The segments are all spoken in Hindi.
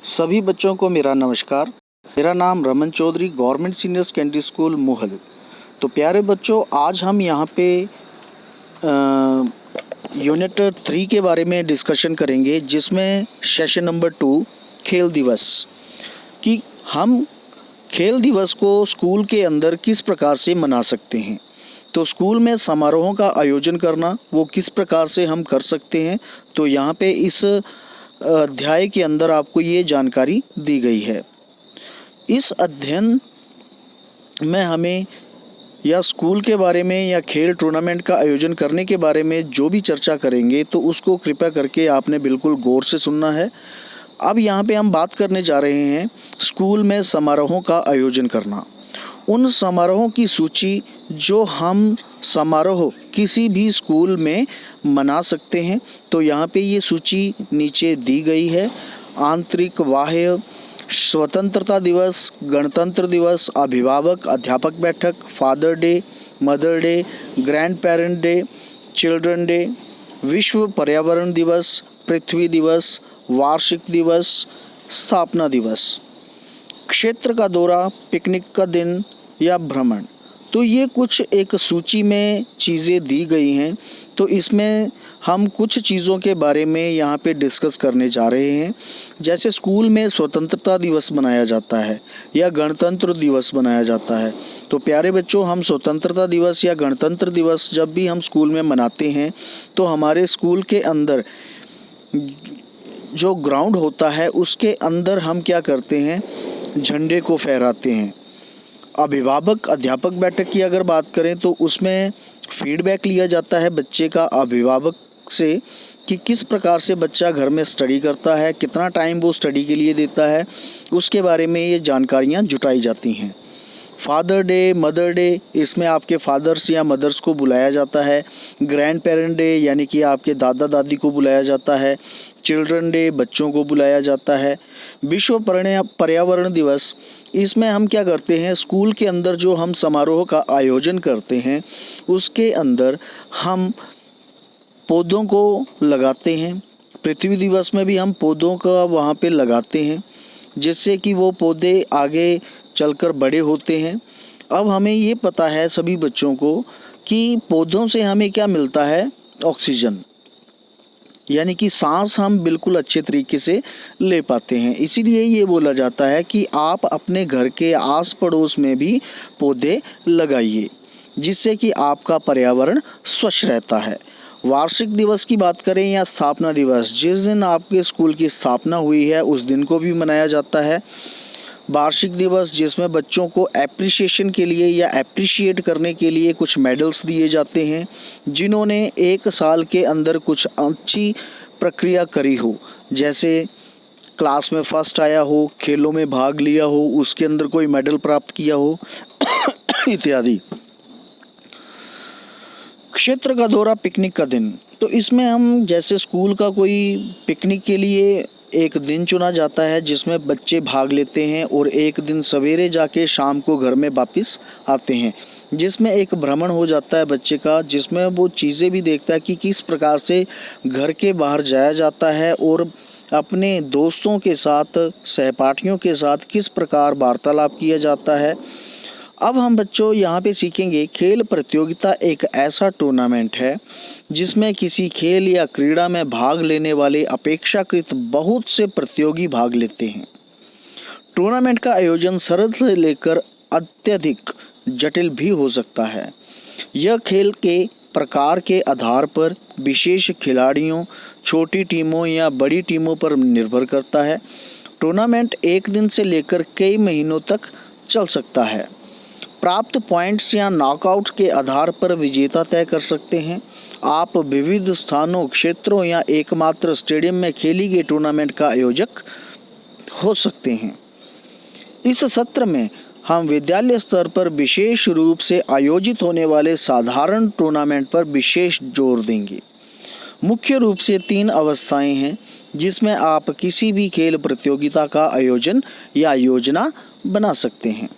सभी बच्चों को मेरा नमस्कार। मेरा नाम Raman Chaudhary, government senior secondary school Mohal. तो प्यारे बच्चों, आज हम यहाँ पे यूनिट 3 के बारे में डिस्कशन करेंगे, जिसमें सेशन नंबर 2 खेल दिवस कि हम खेल दिवस को स्कूल के अंदर किस प्रकार से मना सकते हैं। तो स्कूल में समारोहों का आयोजन करना वो किस प्रकार से हम कर सकते हैं, तो यहाँ पे इस अध्याय के अंदर आपको ये जानकारी दी गई है। इस अध्ययन में हमें या स्कूल के बारे में या खेल टूर्नामेंट का आयोजन करने के बारे में जो भी चर्चा करेंगे, तो उसको कृपया करके आपने बिल्कुल गौर से सुनना है। अब यहाँ पे हम बात करने जा रहे हैं स्कूल में समारोहों का आयोजन करना। उन समारोहों की सूची जो हम समारोह किसी भी स्कूल में मना सकते हैं। तो यहाँ पे ये सूची नीचे दी गई है। आंतरिक, बाह्य, स्वतंत्रता दिवस, गणतंत्र दिवस, अभिभावक अध्यापक बैठक, father day, mother day, grand parent day, children day, विश्व पर्यावरण दिवस, पृथ्वी दिवस, वार्षिक दिवस, स्थापना दिवस, क्षेत्र का दौरा, पिकनिक का दिन या भ्रमण। तो ये कुछ एक सूची में चीज़ें दी गई हैं। तो इसमें हम कुछ चीज़ों के बारे में यहाँ पे डिस्कस करने जा रहे हैं। जैसे स्कूल में स्वतंत्रता दिवस मनाया जाता है या गणतंत्र दिवस मनाया जाता है। तो प्यारे बच्चों, हम स्वतंत्रता दिवस या गणतंत्र दिवस जब भी हम स्कूल में मनाते हैं, तो हमारे स्कूल के अंदर जो ग्राउंड होता है उसके अंदर हम क्या करते हैं, झंडे को फहराते हैं। अभिभावक अध्यापक बैठक की अगर बात करें, तो उसमें फीडबैक लिया जाता है बच्चे का अभिभावक से कि किस प्रकार से बच्चा घर में स्टडी करता है, कितना टाइम वो स्टडी के लिए देता है, उसके बारे में ये जानकारियाँ जुटाई जाती हैं। फादर डे, मदर डे, इसमें आपके फादर्स या मदर्स को बुलाया जाता है। ग्रैंड पेरेंट डे यानी कि आपके दादा दादी को बुलाया जाता है। चिल्ड्रन डे, बच्चों को बुलाया जाता है। विश्व पर्यावरण दिवस, इसमें हम क्या करते हैं, स्कूल के अंदर जो हम समारोह का आयोजन करते हैं उसके अंदर हम पौधों को लगाते हैं। पृथ्वी दिवस में भी हम पौधों का वहाँ पे लगाते हैं, जिससे कि वो पौधे आगे चलकर बड़े होते हैं। अब हमें ये पता है सभी बच्चों को कि पौधों से हमें क्या मिलता है, ऑक्सीजन, यानी कि सांस हम बिल्कुल अच्छे तरीके से ले पाते हैं। इसीलिए ये बोला जाता है कि आप अपने घर के आस पड़ोस में भी पौधे लगाइए, जिससे कि आपका पर्यावरण स्वच्छ रहता है। वार्षिक दिवस की बात करें या स्थापना दिवस, जिस दिन आपके स्कूल की स्थापना हुई है उस दिन को भी मनाया जाता है। वार्षिक दिवस जिसमें बच्चों को एप्रिसिएशन के लिए या एप्रिशिएट करने के लिए कुछ मेडल्स दिए जाते हैं, जिन्होंने एक साल के अंदर कुछ अच्छी प्रक्रिया करी हो, जैसे क्लास में फर्स्ट आया हो, खेलों में भाग लिया हो, उसके अंदर कोई मेडल प्राप्त किया हो इत्यादि। क्षेत्र का दौरा, पिकनिक का दिन, तो इसमें हम जैसे स्कूल का कोई पिकनिक के लिए एक दिन चुना जाता है जिसमें बच्चे भाग लेते हैं और एक दिन सवेरे जाके शाम को घर में वापस आते हैं, जिसमें एक भ्रमण हो जाता है बच्चे का, जिसमें वो चीज़ें भी देखता है कि किस प्रकार से घर के बाहर जाया जाता है और अपने दोस्तों के साथ, सहपाठियों के साथ किस प्रकार वार्तालाप किया जाता है। अब हम बच्चों यहाँ पे सीखेंगे, खेल प्रतियोगिता एक ऐसा टूर्नामेंट है जिसमें किसी खेल या क्रीड़ा में भाग लेने वाले अपेक्षाकृत बहुत से प्रतियोगी भाग लेते हैं। टूर्नामेंट का आयोजन सरल से लेकर अत्यधिक जटिल भी हो सकता है। यह खेल के प्रकार के आधार पर विशेष खिलाड़ियों, छोटी टीमों या बड़ी टीमों पर निर्भर करता है। टूर्नामेंट एक दिन से लेकर कई महीनों तक चल सकता है। प्राप्त पॉइंट्स या नॉकआउट के आधार पर विजेता तय कर सकते हैं। आप विविध स्थानों, क्षेत्रों या एकमात्र स्टेडियम में खेली गई टूर्नामेंट का आयोजक हो सकते हैं। इस सत्र में हम विद्यालय स्तर पर विशेष रूप से आयोजित होने वाले साधारण टूर्नामेंट पर विशेष जोर देंगे। मुख्य रूप से 3 अवस्थाएं हैं जिसमें आप किसी भी खेल प्रतियोगिता का आयोजन या योजना बना सकते हैं।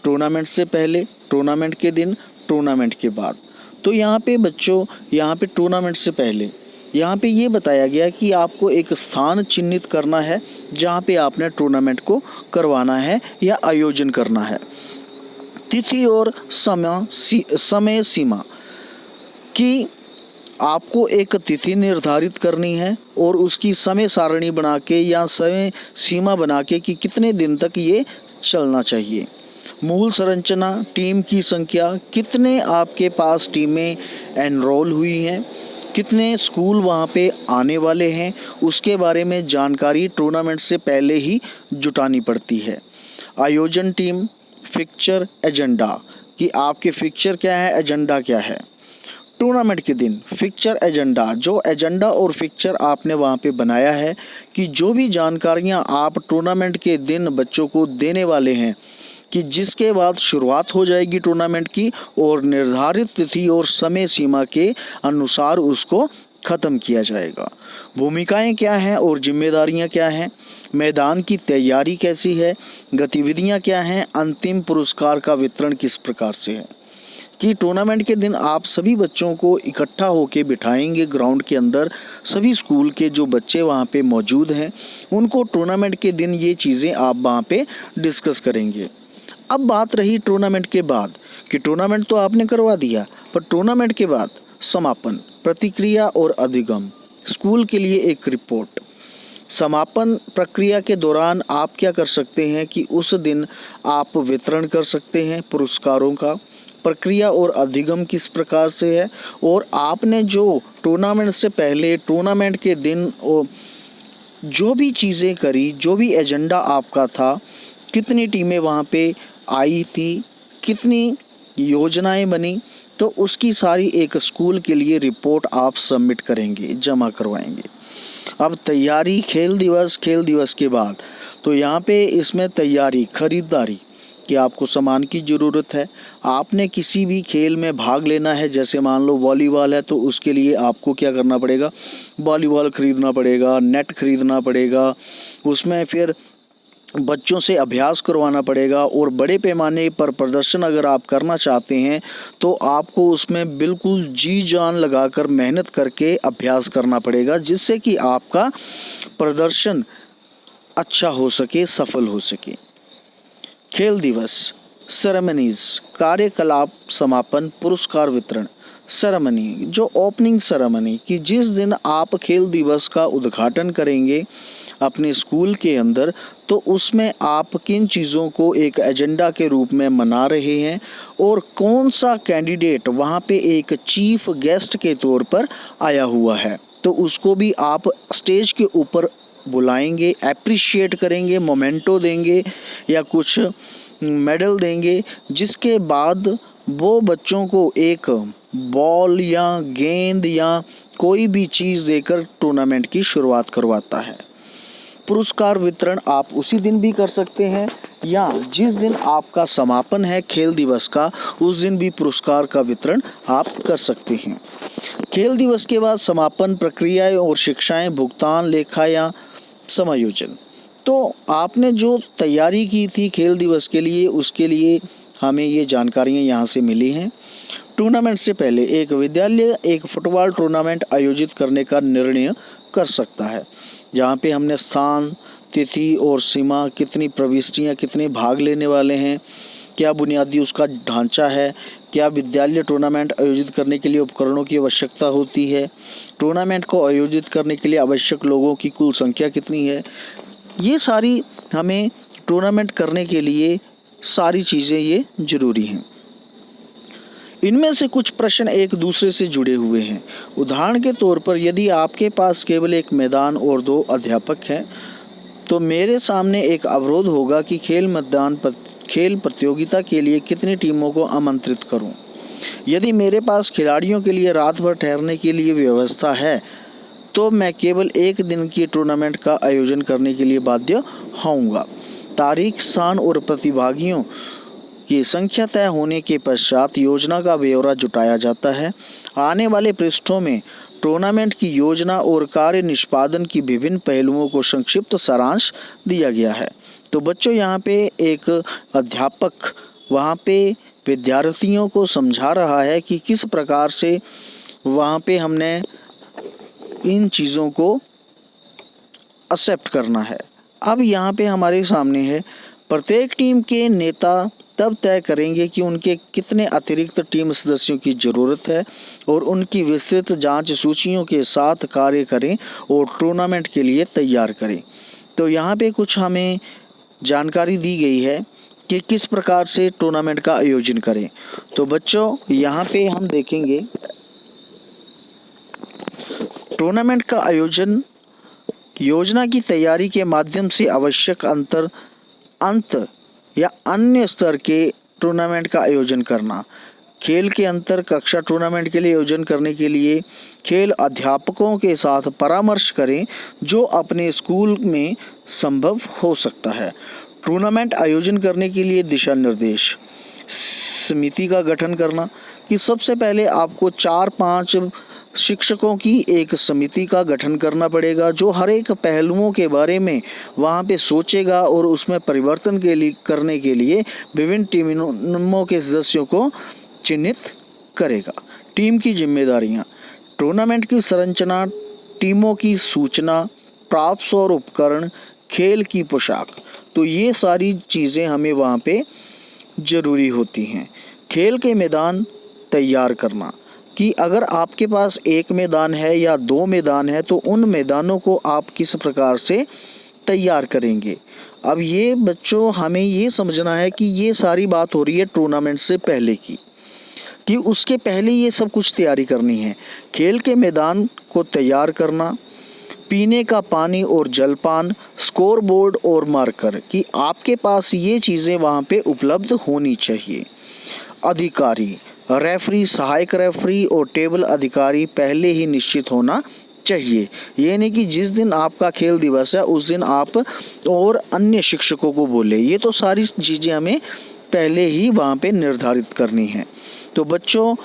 टूर्नामेंट से पहले, टूर्नामेंट के दिन, टूर्नामेंट के बाद। तो यहाँ पे बच्चों, यहाँ पे टूर्नामेंट से पहले यहाँ पे ये बताया गया कि आपको एक स्थान चिन्हित करना है जहाँ पे आपने टूर्नामेंट को करवाना है या आयोजन करना है। तिथि और समय सीमा कि आपको एक तिथि निर्धारित करनी है और उसकी समय सारणी बना के या समय सीमा बना के कि कितने दिन तक ये चलना चाहिए। मूल संरचना, टीम की संख्या, कितने आपके पास टीमें एनरोल हुई हैं, कितने स्कूल वहाँ पे आने वाले हैं, उसके बारे में जानकारी टूर्नामेंट से पहले ही जुटानी पड़ती है। आयोजन टीम, फिक्चर, एजेंडा कि आपके फिक्चर क्या है, एजेंडा क्या है। टूर्नामेंट के दिन फिक्चर, एजेंडा, जो एजेंडा और फिक्चर आपने वहाँ पे बनाया है कि जो भी जानकारियाँ आप टूर्नामेंट के दिन बच्चों को देने वाले हैं कि जिसके बाद शुरुआत हो जाएगी टूर्नामेंट की और निर्धारित तिथि और समय सीमा के अनुसार उसको ख़त्म किया जाएगा। भूमिकाएं क्या हैं और जिम्मेदारियां क्या हैं, मैदान की तैयारी कैसी है, गतिविधियां क्या हैं, अंतिम पुरस्कार का वितरण किस प्रकार से है। कि टूर्नामेंट के दिन आप सभी बच्चों को इकट्ठा होके बिठाएंगे ग्राउंड के अंदर, सभी स्कूल के जो बच्चे वहाँ पे मौजूद हैं उनको टूर्नामेंट के दिन ये चीज़ें आप वहाँ पे डिस्कस करेंगे। अब बात रही टूर्नामेंट के बाद कि टूर्नामेंट तो आपने करवा दिया, पर टूर्नामेंट के बाद समापन, प्रतिक्रिया और अधिगम, स्कूल के लिए एक रिपोर्ट। समापन प्रक्रिया के दौरान आप क्या कर सकते हैं कि उस दिन आप वितरण कर सकते हैं पुरस्कारों का। प्रक्रिया और अधिगम किस प्रकार से है और आपने जो टूर्नामेंट से पहले टूर्नामेंट के दिन जो भी चीज़ें करी, जो भी एजेंडा आपका था, कितनी टीमें वहाँ पे आई थी, कितनी योजनाएं बनी, तो उसकी सारी एक स्कूल के लिए रिपोर्ट आप सबमिट करेंगे, जमा करवाएंगे। अब तैयारी, खेल दिवस के बाद तो यहाँ पे इसमें तैयारी, खरीदारी कि आपको सामान की ज़रूरत है। आपने किसी भी खेल में भाग लेना है, जैसे मान लो वॉलीबॉल है तो उसके लिए आपको क्या करना पड़ेगा, वॉलीबॉल ख़रीदना पड़ेगा, नेट ख़रीदना पड़ेगा, उसमें फिर बच्चों से अभ्यास करवाना पड़ेगा और बड़े पैमाने पर प्रदर्शन अगर आप करना चाहते हैं तो आपको उसमें बिल्कुल जी जान लगाकर मेहनत करके अभ्यास करना पड़ेगा, जिससे कि आपका प्रदर्शन अच्छा हो सके, सफल हो सके। खेल दिवस, सेरेमनीज, कार्यकलाप समापन, पुरस्कार वितरण। सेरेमनी, जो ओपनिंग सेरेमनी कि जिस दिन आप खेल दिवस का उद्घाटन करेंगे अपने स्कूल के अंदर, तो उसमें आप किन चीज़ों को एक एजेंडा के रूप में मना रहे हैं और कौन सा कैंडिडेट वहाँ पे एक चीफ गेस्ट के तौर पर आया हुआ है, तो उसको भी आप स्टेज के ऊपर बुलाएंगे, एप्रिशिएट करेंगे, मोमेंटो देंगे या कुछ मेडल देंगे, जिसके बाद वो बच्चों को एक बॉल या गेंद या कोई भी चीज़ देकर टूर्नामेंट की शुरुआत करवाता है। पुरस्कार वितरण आप उसी दिन भी कर सकते हैं या जिस दिन आपका समापन है खेल दिवस का, उस दिन भी पुरस्कार का वितरण आप कर सकते हैं। खेल दिवस के बाद समापन प्रक्रियाएं और शिक्षाएं, भुगतान, लेखा या समायोजन। तो आपने जो तैयारी की थी खेल दिवस के लिए, उसके लिए हमें ये जानकारियाँ यहाँ से मिली हैं। टूर्नामेंट से पहले एक विद्यालय एक फुटबॉल टूर्नामेंट आयोजित करने का निर्णय कर सकता है, जहाँ पे हमने स्थान, तिथि और सीमा, कितनी प्रविष्टियाँ, कितने भाग लेने वाले हैं, क्या बुनियादी उसका ढांचा है, क्या विद्यालय टूर्नामेंट आयोजित करने के लिए उपकरणों की आवश्यकता होती है, टूर्नामेंट को आयोजित करने के लिए आवश्यक लोगों की कुल संख्या कितनी है। ये सारी हमें टूर्नामेंट करने के लिए सारी चीज़ें ये ज़रूरी हैं। इनमें से कुछ प्रश्न एक दूसरे से जुड़े हुए हैं। उदाहरण के तौर पर यदि आपके पास केवल एक मैदान और 2 अध्यापक हैं, तो मेरे सामने एक अवरोध होगा कि खेल प्रतियोगिता के लिए कितनी टीमों को आमंत्रित करूं। यदि मेरे पास खिलाड़ियों के लिए रात भर ठहरने के लिए व्यवस्था है, तो मैं केवल एक दिन की टूर्नामेंट का आयोजन करने के लिए बाध्य होऊंगा। तारीख, स्थान और प्रतिभागियों की संख्या तय होने के पश्चात योजना का ब्यौरा जुटाया जाता है। आने वाले पृष्ठों में टूर्नामेंट की योजना और कार्य निष्पादन की विभिन्न पहलुओं को संक्षिप्त सारांश दिया गया है। तो बच्चों, यहाँ पे एक अध्यापक वहाँ पे विद्यार्थियों को समझा रहा है कि किस प्रकार से वहाँ पे हमने इन चीज़ों को एक्सेप्ट करना है। अब यहाँ पे हमारे सामने है, प्रत्येक टीम के नेता तब तय करेंगे कि उनके कितने अतिरिक्त टीम सदस्यों की ज़रूरत है और उनकी विस्तृत जांच सूचियों के साथ कार्य करें और टूर्नामेंट के लिए तैयार करें। तो यहाँ पे कुछ हमें जानकारी दी गई है कि किस प्रकार से टूर्नामेंट का आयोजन करें। तो बच्चों यहाँ पे हम देखेंगे टूर्नामेंट का आयोजन योजना की तैयारी के माध्यम से आवश्यक अंत या अन्य स्तर के टूर्नामेंट का आयोजन करना। खेल के अंतर कक्षा टूर्नामेंट के लिए आयोजन करने के लिए खेल अध्यापकों के साथ परामर्श करें जो अपने स्कूल में संभव हो सकता है। टूर्नामेंट आयोजन करने के लिए दिशा निर्देश। समिति का गठन करना कि सबसे पहले आपको 4-5 शिक्षकों की एक समिति का गठन करना पड़ेगा जो हर एक पहलुओं के बारे में वहाँ पे सोचेगा और उसमें परिवर्तन करने के लिए विभिन्न टीमों के सदस्यों को चिन्हित करेगा। टीम की जिम्मेदारियाँ, टूर्नामेंट की संरचना, टीमों की सूचना, प्रॉप्स और उपकरण, खेल की पोशाक, तो ये सारी चीज़ें हमें वहाँ पे ज़रूरी होती हैं। खेल के मैदान तैयार करना कि अगर आपके पास एक मैदान है या 2 मैदान है तो उन मैदानों को आप किस प्रकार से तैयार करेंगे। अब ये बच्चों हमें ये समझना है कि ये सारी बात हो रही है टूर्नामेंट से पहले की, कि उसके पहले ये सब कुछ तैयारी करनी है। खेल के मैदान को तैयार करना, पीने का पानी और जलपान, स्कोर बोर्ड और मार्कर कि आपके पास ये चीज़ें वहाँ पे उपलब्ध होनी चाहिए। अधिकारी, रेफरी, सहायक रेफरी और टेबल अधिकारी पहले ही निश्चित होना चाहिए। ये नहीं कि जिस दिन आपका खेल दिवस है उस दिन आप और अन्य शिक्षकों को बोले। ये तो सारी चीज़ें हमें पहले ही वहाँ पे निर्धारित करनी है। तो बच्चों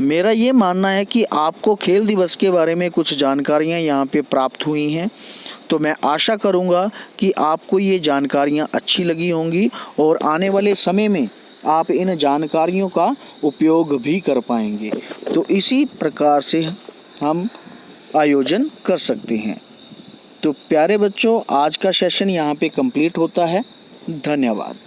मेरा ये मानना है कि आपको खेल दिवस के बारे में कुछ जानकारियाँ यहाँ पे प्राप्त हुई हैं। तो मैं आशा करूँगा कि आपको ये जानकारियाँ अच्छी लगी होंगी और आने वाले समय में आप इन जानकारियों का उपयोग भी कर पाएंगे। तो इसी प्रकार से हम आयोजन कर सकते हैं। तो प्यारे बच्चों आज का सेशन यहाँ पे कंप्लीट होता है। धन्यवाद।